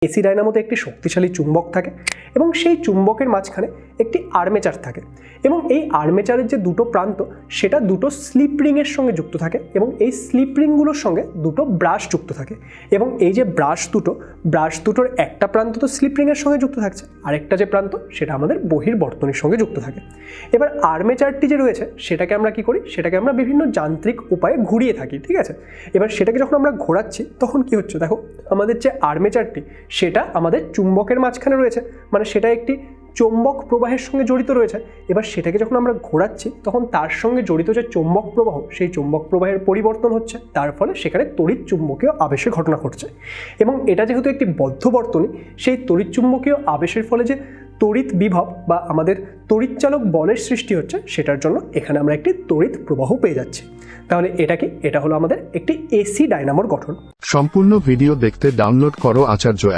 AC ডায়নামোতে একটি শক্তিশালী চুম্বক থাকে এবং সেই চুম্বকের মাঝখানে একটি আর্মেচার থাকে এবং এই আর্মেচারের যে দুটো প্রান্ত সেটা দুটো স্লিপ রিংয়ের সঙ্গে যুক্ত থাকে এবং এই স্লিপ রিংগুলোর সঙ্গে দুটো ব্রাশ যুক্ত থাকে এবং এই যে ব্রাশ দুটোর একটা প্রান্ত তো স্লিপ রিংয়ের সঙ্গে যুক্ত থাকছে, আরেকটা যে প্রান্ত সেটা আমাদের বহির্বর্তনীর সঙ্গে যুক্ত থাকে। এবার আর্মেচারটি যে রয়েছে সেটাকে আমরা কি করি, সেটাকে আমরা বিভিন্ন যান্ত্রিক উপায়ে ঘুরিয়ে থাকি, ঠিক আছে। এবার সেটাকে যখন আমরা ঘোরাচ্ছি তখন কি হচ্ছে, দেখো আমাদের যে আর্মেচারটি সেটা আমাদের চুম্বকের মাঝখানে রয়েছে, মানে সেটা একটি চৌম্বক প্রবাহের সঙ্গে জড়িত রয়েছে। এবার সেটাকে যখন আমরা ঘোরাচ্ছি তখন তার সঙ্গে জড়িত যে চৌম্বক প্রবাহ সেই চৌম্বক প্রবাহের পরিবর্তন হচ্ছে, তার ফলে সেখানে তড়িৎ চুম্বকীয় আবেশের ঘটনা ঘটছে। এবং এটা যেহেতু একটি বদ্ধ বর্তনী, সেই তড়িৎ চুম্বকীয় আবেশের ফলে যে তড়িৎ বিভব বা আমাদের তড়িৎচালক বলের সৃষ্টি হচ্ছে, সেটার জন্য এখানে আমরা একটি তড়িৎ প্রবাহ পেয়ে যাচ্ছি। তাহলে এটা কি, এটা হলো আমাদের একটি এসি ডায়নামোর গঠন। সম্পূর্ণ ভিডিও দেখতে ডাউনলোড করো আচার্য অ্যাপ।